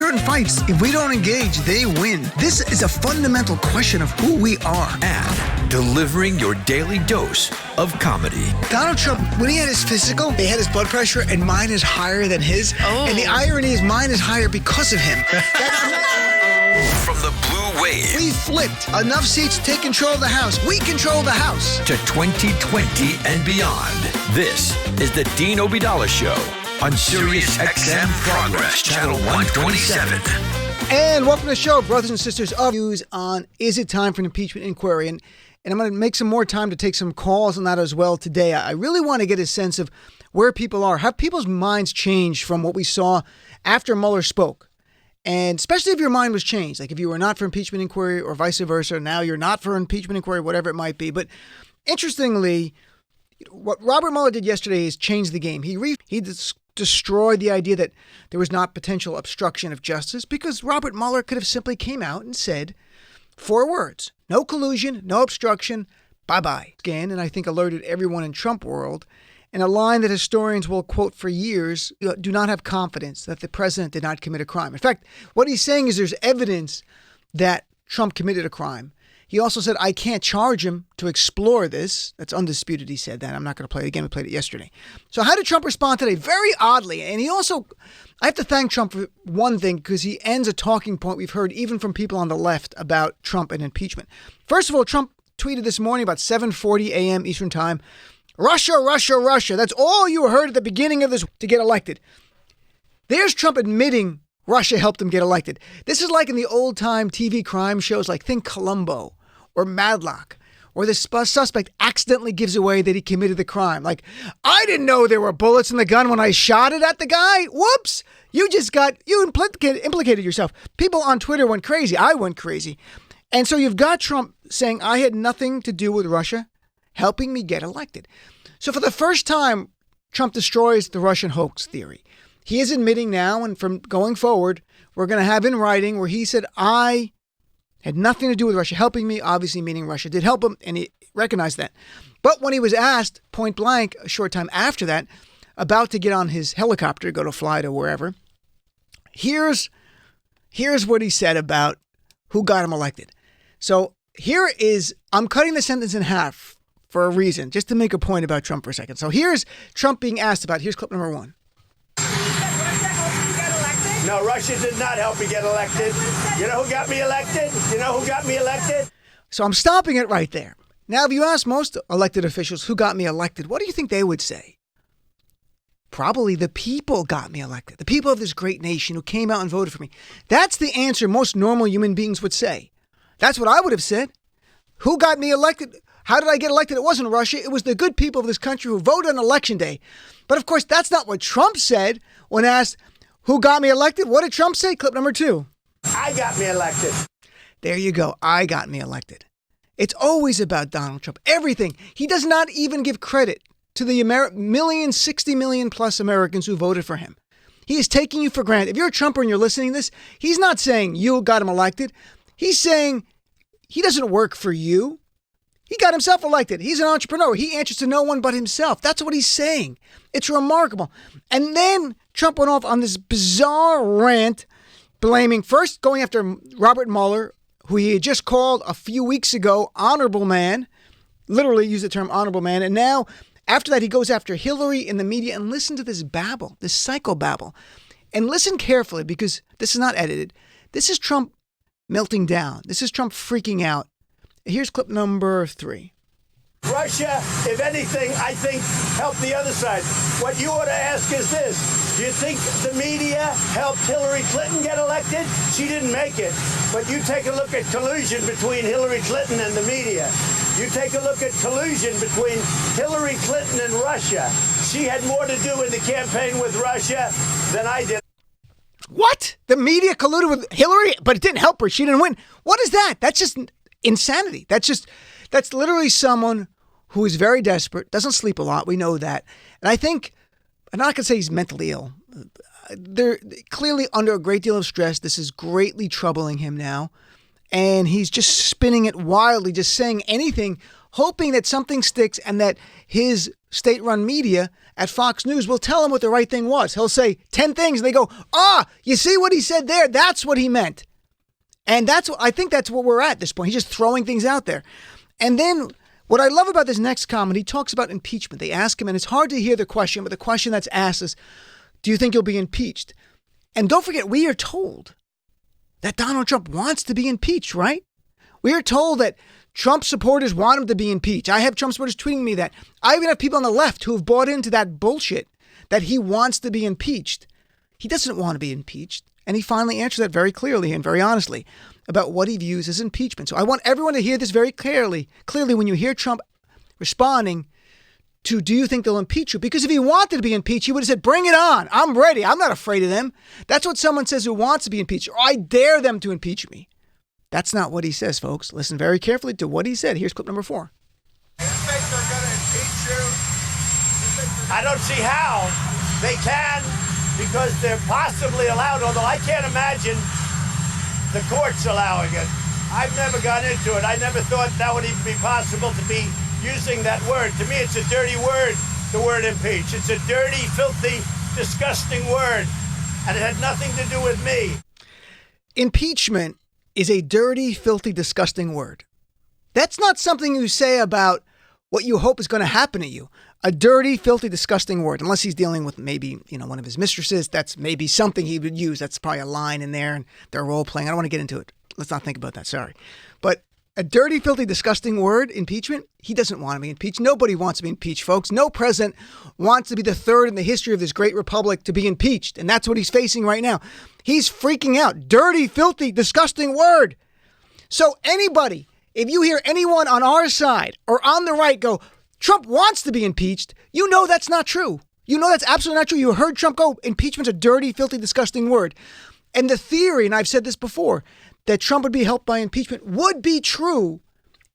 Certain fights, if we don't engage, they win. This is a fundamental question of who we are. And delivering your daily dose of comedy. Donald Trump, when he had his physical, they had his blood pressure, and mine is higher than his. Oh. And the irony is mine is higher because of him. From the Blue Wave. We flipped. Enough seats to take control of the House. We control the House. To 2020 and beyond. This is the Dean Obeidallah Show on Sirius XM Progress, Channel 127. And welcome to the show, brothers and sisters of views on is it time for an impeachment inquiry? And I'm going to make some more time to take some calls on that as well today. I really want to get a sense of where people are. Have people's minds changed from what we saw after Mueller spoke? And especially if your mind was changed, like if you were not for impeachment inquiry or vice versa, now you're not for impeachment inquiry, whatever it might be. But interestingly, what Robert Mueller did yesterday is change the game. He destroyed the idea that there was not potential obstruction of justice because Robert Mueller could have simply came out and said 4 words: no collusion, no obstruction, bye-bye. Again, and I think alerted everyone in Trump world, and a line that historians will quote for years: do not have confidence that the president did not commit a crime. In fact, what he's saying is there's evidence that Trump committed a crime. He also said, I can't charge him to explore this. That's undisputed, he said that. I'm not going to play it again. We played it yesterday. So how did Trump respond today? Very oddly. And he also, I have to thank Trump for one thing, because he ends a talking point we've heard even from people on the left about Trump and impeachment. First of all, Trump tweeted this morning about 7:40 a.m. Eastern time, Russia, Russia, Russia. That's all you heard at the beginning of this to get elected. There's Trump admitting Russia helped him get elected. This is like in the old-time TV crime shows, like think Columbo or Matlock, where the suspect accidentally gives away that he committed the crime. Like, I didn't know there were bullets in the gun when I shot it at the guy. Whoops. You implicated yourself. People on Twitter went crazy. I went crazy. And so you've got Trump saying, I had nothing to do with Russia helping me get elected. So for the first time, Trump destroys the Russian hoax theory. He is admitting now, and from going forward, we're going to have in writing where he said, I had nothing to do with Russia helping me, obviously meaning Russia did help him, and he recognized that. But when he was asked point blank a short time after that, about to get on his helicopter to go to fly to wherever, here's what he said about who got him elected. So here is, I'm cutting the sentence in half for a reason, just to make a point about Trump for a second. So here's Trump being asked about, here's clip number 1. No, Russia did not help me get elected. You know who got me elected? So I'm stopping it right there. Now, if you ask most elected officials who got me elected, what do you think they would say? Probably the people got me elected. The people of this great nation who came out and voted for me. That's the answer most normal human beings would say. That's what I would have said. Who got me elected? How did I get elected? It wasn't Russia. It was the good people of this country who voted on election day. But of course, that's not what Trump said when asked, who got me elected? What did Trump say? Clip number 2. I got me elected. There you go. I got me elected. It's always about Donald Trump. Everything. He does not even give credit to the 60 million plus Americans who voted for him. He is taking you for granted. If you're a Trumper and you're listening to this, he's not saying you got him elected. He's saying he doesn't work for you. He got himself elected. He's an entrepreneur. He answers to no one but himself. That's what he's saying. It's remarkable. And then Trump went off on this bizarre rant, first going after Robert Mueller, who he had just called a few weeks ago honorable man, literally used the term honorable man. And now, after that, he goes after Hillary in the media. And listen to this babble, this psychobabble. And listen carefully, because this is not edited. This is Trump melting down. This is Trump freaking out. Here's clip number 3. Russia, if anything, I think, helped the other side. What you ought to ask is this. Do you think the media helped Hillary Clinton get elected? She didn't make it. But you take a look at collusion between Hillary Clinton and the media. You take a look at collusion between Hillary Clinton and Russia. She had more to do in the campaign with Russia than I did. What? The media colluded with Hillary, but it didn't help her. She didn't win. What is that? That's just insanity. That's literally someone who is very desperate, doesn't sleep a lot. We know that. And I think, I'm not going to say he's mentally ill. They're clearly under a great deal of stress. This is greatly troubling him now. And he's just spinning it wildly, just saying anything, hoping that something sticks and that his state-run media at Fox News will tell him what the right thing was. He'll say 10 things and they go, you see what he said there? That's what he meant. And I think that's what we're at this point. He's just throwing things out there. And then what I love about this next comment, he talks about impeachment. They ask him, and it's hard to hear the question, but the question that's asked is, do you think you'll be impeached? And don't forget, we are told that Donald Trump wants to be impeached, right? We are told that Trump supporters want him to be impeached. I have Trump supporters tweeting me that. I even have people on the left who have bought into that bullshit that he wants to be impeached. He doesn't want to be impeached. And he finally answered that very clearly and very honestly about what he views as impeachment. So I want everyone to hear this very clearly when you hear Trump responding to, do you think they'll impeach you? Because if he wanted to be impeached, he would have said, bring it on. I'm ready. I'm not afraid of them. That's what someone says who wants to be impeached. Or I dare them to impeach me. That's not what he says, folks. Listen very carefully to what he said. Here's clip number 4. You think they're going to impeach you? I don't see how they can, because they're possibly allowed, although I can't imagine the courts allowing it. I've never gone into it. I never thought that would even be possible to be using that word. To me, it's a dirty word, the word impeach. It's a dirty, filthy, disgusting word, and it had nothing to do with me. Impeachment is a dirty, filthy, disgusting word. That's not something you say about what you hope is going to happen to you. A dirty, filthy, disgusting word, unless he's dealing with maybe, one of his mistresses. That's maybe something he would use. That's probably a line in there and they're role playing. I don't want to get into it. Let's not think about that. Sorry. But a dirty, filthy, disgusting word, impeachment, he doesn't want to be impeached. Nobody wants to be impeached, folks. No president wants to be the third in the history of this great republic to be impeached. And that's what he's facing right now. He's freaking out. Dirty, filthy, disgusting word. So anybody, if you hear anyone on our side or on the right go, Trump wants to be impeached, you know that's not true. You know that's absolutely not true. You heard Trump go, impeachment's a dirty, filthy, disgusting word. And the theory, and I've said this before, that Trump would be helped by impeachment would be true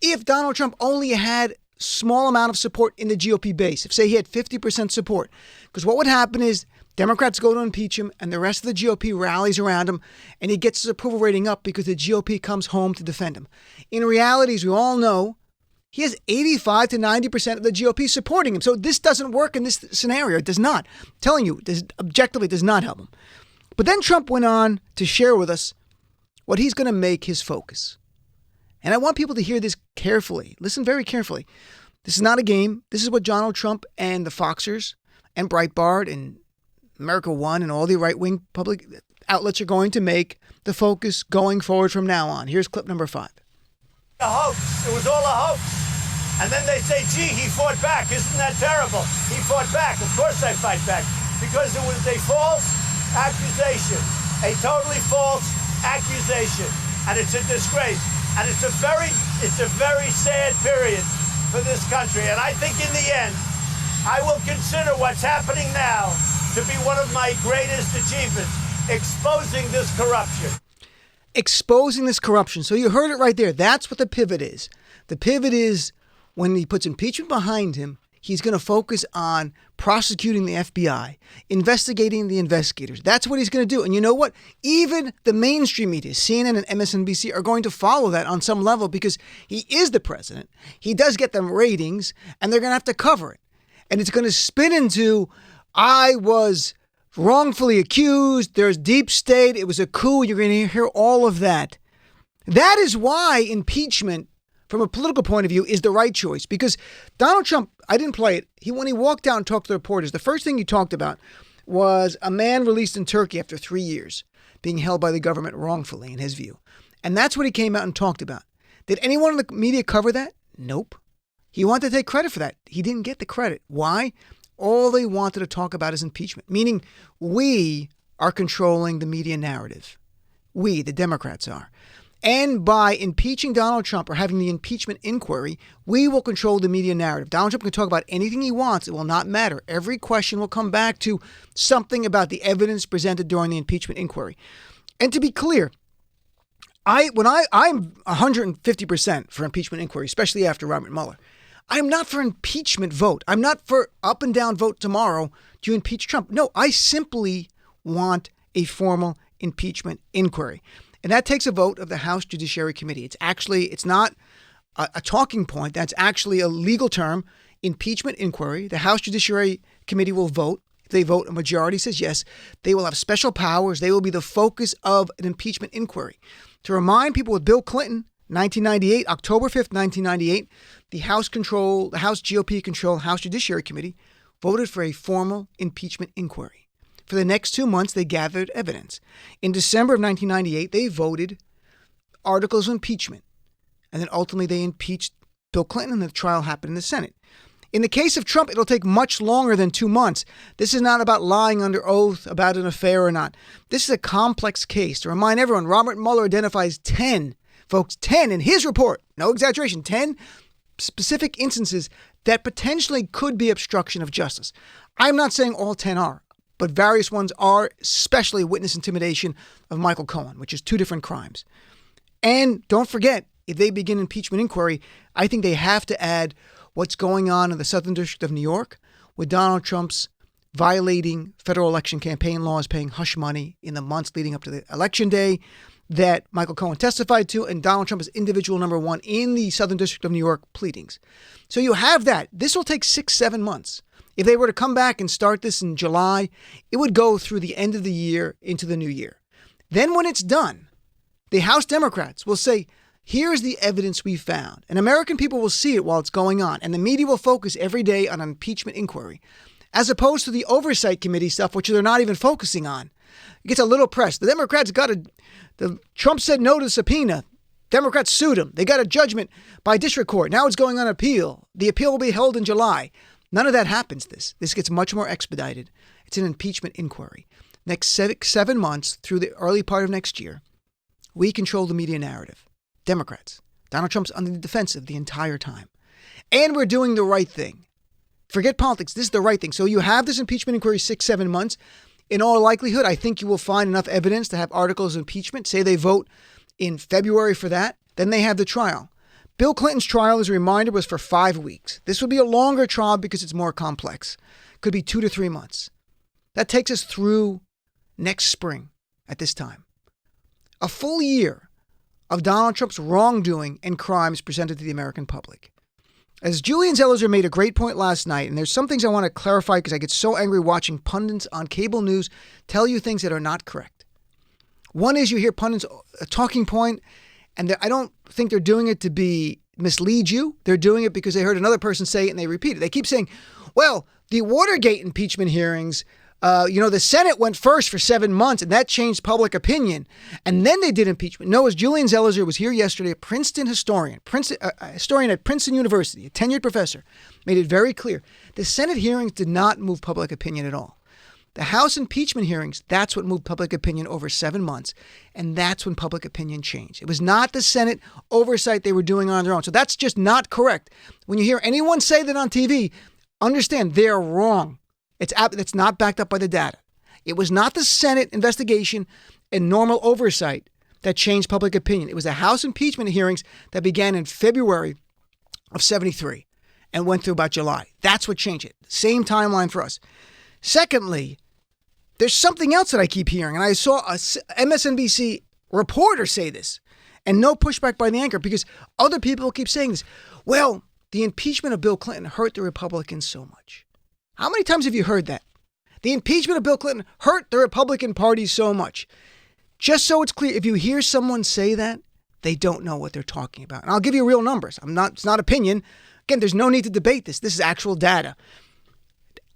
if Donald Trump only had small amount of support in the GOP base. If, say, he had 50% support. Because what would happen is Democrats go to impeach him and the rest of the GOP rallies around him and he gets his approval rating up because the GOP comes home to defend him. In reality, as we all know, he has 85 to 90% of the GOP supporting him. So this doesn't work in this scenario. It does not. I'm telling you, this objectively does not help him. But then Trump went on to share with us what he's going to make his focus. And I want people to hear this carefully. Listen very carefully. This is not a game. This is what Donald Trump and the Foxers and Breitbart and America One and all the right-wing public outlets are going to make the focus going forward from now on. Here's clip number 5. A hoax. It was all a hoax. And then they say, gee, he fought back. Isn't that terrible? He fought back. Of course I fight back. Because it was a false accusation. A totally false accusation. And it's a disgrace. And it's a very sad period for this country. And I think in the end, I will consider what's happening now to be one of my greatest achievements, exposing this corruption. Exposing this corruption. So you heard it right there. That's what the pivot is. The pivot is when he puts impeachment behind him, he's going to focus on prosecuting the FBI, investigating the investigators. That's what he's going to do. And you know what? Even the mainstream media, CNN and MSNBC, are going to follow that on some level because he is the president. He does get them ratings, and they're going to have to cover it. And it's going to spin into, I was wrongfully accused, there's deep state, it was a coup. You're going to hear all of that. That is why impeachment, from a political point of view, is the right choice. Because Donald Trump, I didn't play it. When he walked out and talked to the reporters, the first thing he talked about was a man released in Turkey after 3 years being held by the government wrongfully, in his view. And that's what he came out and talked about. Did anyone in the media cover that? Nope. He wanted to take credit for that. He didn't get the credit. Why? All they wanted to talk about is impeachment, meaning we are controlling the media narrative. We, the Democrats, are. And by impeaching Donald Trump or having the impeachment inquiry, we will control the media narrative. Donald Trump can talk about anything he wants. It will not matter. Every question will come back to something about the evidence presented during the impeachment inquiry. And to be clear, I'm 150% for impeachment inquiry, especially after Robert Mueller. I'm not for impeachment vote. I'm not for up and down vote tomorrow to impeach Trump. No, I simply want a formal impeachment inquiry. And that takes a vote of the House Judiciary Committee. It's not a talking point. That's actually a legal term, impeachment inquiry. The House Judiciary Committee will vote. If they vote, a majority says yes. They will have special powers. They will be the focus of an impeachment inquiry. To remind people, with Bill Clinton, 1998, October 5th, 1998, the House GOP-controlled House Judiciary Committee voted for a formal impeachment inquiry. For the next 2 months, they gathered evidence. In December of 1998, they voted articles of impeachment. And then ultimately they impeached Bill Clinton, and the trial happened in the Senate. In the case of Trump, it'll take much longer than 2 months. This is not about lying under oath about an affair or not. This is a complex case. To remind everyone, Robert Mueller identifies 10 in his report, no exaggeration, 10 specific instances that potentially could be obstruction of justice. I'm not saying all 10 are, but various ones are, especially witness intimidation of Michael Cohen, which is 2 different crimes. And don't forget, if they begin impeachment inquiry, I think they have to add what's going on in the Southern District of New York with Donald Trump's violating federal election campaign laws, paying hush money in the months leading up to the election day that Michael Cohen testified to, and Donald Trump is individual number 1 in the Southern District of New York pleadings. So you have that. This will take 6-7 months. If they were to come back and start this in July, it would go through the end of the year into the new year. Then when it's done, the House Democrats will say, here's the evidence we found. And American people will see it while it's going on. And the media will focus every day on an impeachment inquiry, as opposed to the oversight committee stuff, which they're not even focusing on. It gets a little press. The Democrats Trump said no to the subpoena. Democrats sued him. They got a judgment by district court. Now it's going on appeal. The appeal will be held in July. None of that happens. This gets much more expedited. It's an impeachment inquiry. Next 7 months through the early part of next year, we control the media narrative. Democrats. Donald Trump's under the defensive the entire time. And we're doing the right thing. Forget politics. This is the right thing. So you have this impeachment inquiry 6-7 months. In all likelihood, I think you will find enough evidence to have articles of impeachment. Say they vote in February for that. Then they have the trial. Bill Clinton's trial, as a reminder, was for 5 weeks. This would be a longer trial because it's more complex. Could be 2 to 3 months. That takes us through next spring at this time. A full year of Donald Trump's wrongdoing and crimes presented to the American public. As Julian Zelizer made a great point last night, and there's some things I want to clarify because I get so angry watching pundits on cable news tell you things that are not correct. One is you hear pundits, a talking point, and I don't think they're doing it to mislead you. They're doing it because they heard another person say it and they repeat it. They keep saying, well, the Watergate impeachment hearings, the Senate went first for 7 months and that changed public opinion. And then they did impeachment. No, as Julian Zelizer was here yesterday, a Princeton historian, a historian at Princeton University, a tenured professor, made it very clear. The Senate hearings did not move public opinion at all. The House impeachment hearings, that's what moved public opinion over 7 months. And that's when public opinion changed. It was not the Senate oversight they were doing on their own. So that's just not correct. When you hear anyone say that on TV, understand they're wrong. It's not backed up by the data. It was not the Senate investigation and normal oversight that changed public opinion. It was the House impeachment hearings that began in February of 73 and went through about July. That's what changed it. Same timeline for us. Secondly, there's something else that I keep hearing, and I saw a MSNBC reporter say this, and no pushback by the anchor because other people keep saying this. Well, the impeachment of Bill Clinton hurt the Republicans so much. How many times have you heard that? The impeachment of Bill Clinton hurt the Republican Party so much. Just so it's clear, if you hear someone say that, they don't know what they're talking about. And I'll give you real numbers. It's not opinion. Again, there's no need to debate this. This is actual data.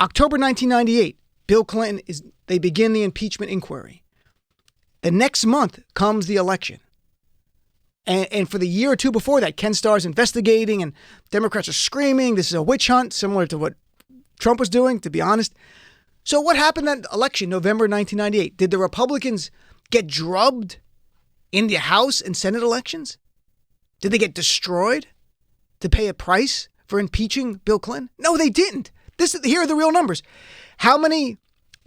October 1998, Bill Clinton they begin the impeachment inquiry. The next month comes the election. And for the year or two before that, Ken Starr's investigating and Democrats are screaming, this is a witch hunt, similar to what Trump was doing, to be honest. So what happened that election, November 1998? Did the Republicans get drubbed in the House and Senate elections? Did they get destroyed to pay a price for impeaching Bill Clinton? No, they didn't. Here are the real numbers. How many?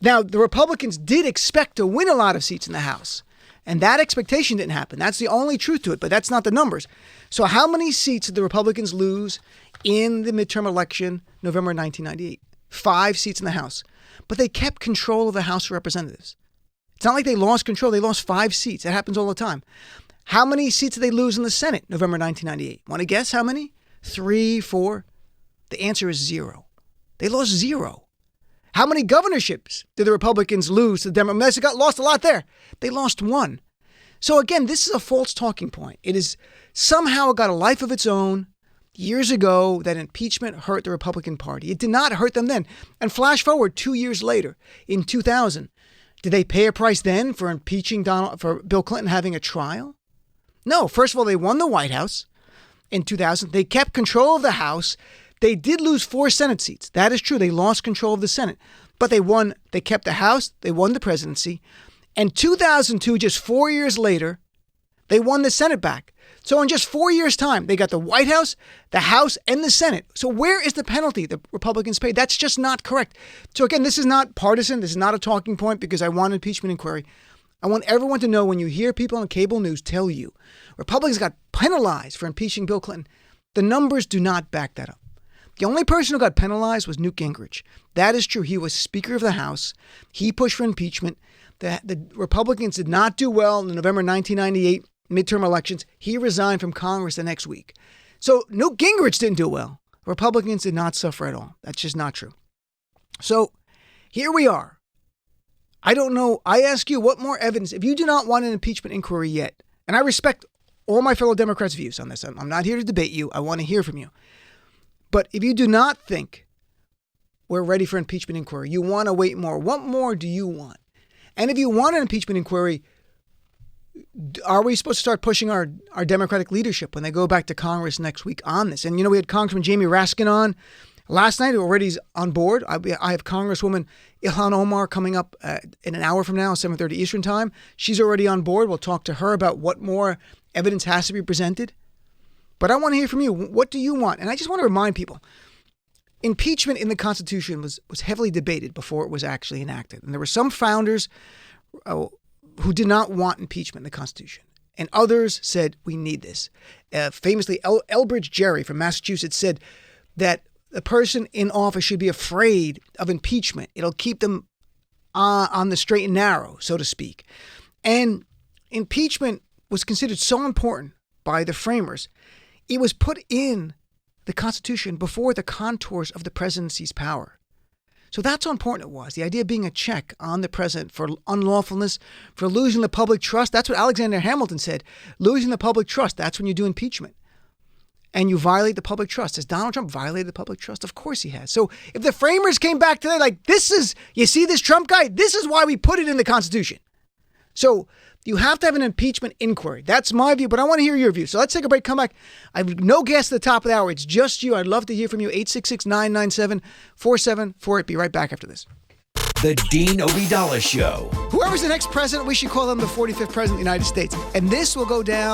Now, the Republicans did expect to win a lot of seats in the House, and that expectation didn't happen. That's the only truth to it, but that's not the numbers. So how many seats did the Republicans lose in the midterm election, November 1998? 5 seats in the House. But they kept control of the House of Representatives. It's not like they lost control. They lost 5 seats. That happens all the time. How many seats did they lose in the Senate November 1998? Want to guess how many? 3, 4? The answer is 0. They lost 0. How many governorships did the Republicans lose to the Democrats? They got lost a lot there. They lost 1. So again, this is a false talking point. It is somehow got a life of its own years ago that impeachment hurt the Republican Party. It did not hurt them then. And flash forward 2 years later, in 2000, did they pay a price then for impeaching for Bill Clinton having a trial? No. First of all, they won the White House in 2000. They kept control of the House. They did lose 4 Senate seats. That is true. They lost control of the Senate. But they won. They kept the House. They won the presidency. And 2002, just 4 years later, they won the Senate back. So in just 4 years' time, they got the White House, the House, and the Senate. So where is the penalty the Republicans paid? That's just not correct. So again, this is not partisan. This is not a talking point because I want an impeachment inquiry. I want everyone to know when you hear people on cable news tell you Republicans got penalized for impeaching Bill Clinton, the numbers do not back that up. The only person who got penalized was Newt Gingrich. That is true. He was Speaker of the House. He pushed for impeachment. The Republicans did not do well in the November 1998 midterm elections. He resigned from Congress the next week. So Newt Gingrich didn't do well. Republicans did not suffer at all. That's just not true. So here we are. I don't know. I ask you, what more evidence? If you do not want an impeachment inquiry yet, and I respect all my fellow Democrats' views on this. I'm not here to debate you. I want to hear from you. But if you do not think we're ready for impeachment inquiry, you want to wait more. What more do you want? And if you want an impeachment inquiry, are we supposed to start pushing our Democratic leadership when they go back to Congress next week on this? And, we had Congressman Jamie Raskin on last night, who already is on board. I have Congresswoman Ilhan Omar coming up in an hour from now, 7:30 Eastern time. She's already on board. We'll talk to her about what more evidence has to be presented. But I want to hear from you. What do you want? And I just want to remind people, impeachment in the Constitution was heavily debated before it was actually enacted. And there were some founders who did not want impeachment in the Constitution. And others said, we need this. Famously, Elbridge Gerry from Massachusetts said that the person in office should be afraid of impeachment. It'll keep them on the straight and narrow, so to speak. And impeachment was considered so important by the framers. It was put in the Constitution before the contours of the presidency's power. So that's how important it was. The idea of being a check on the president for unlawfulness, for losing the public trust. That's what Alexander Hamilton said. Losing the public trust, that's when you do impeachment. And you violate the public trust. Has Donald Trump violated the public trust? Of course he has. So if the framers came back today like, you see this Trump guy? This is why we put it in the Constitution. So you have to have an impeachment inquiry. That's my view, but I want to hear your view. So let's take a break, come back. I have no guest at the top of the hour. It's just you. I'd love to hear from you. 866-997-4748. Be right back after this. The Dean Ovidala Show. Whoever's the next president, we should call them the 45th president of the United States. And this will go down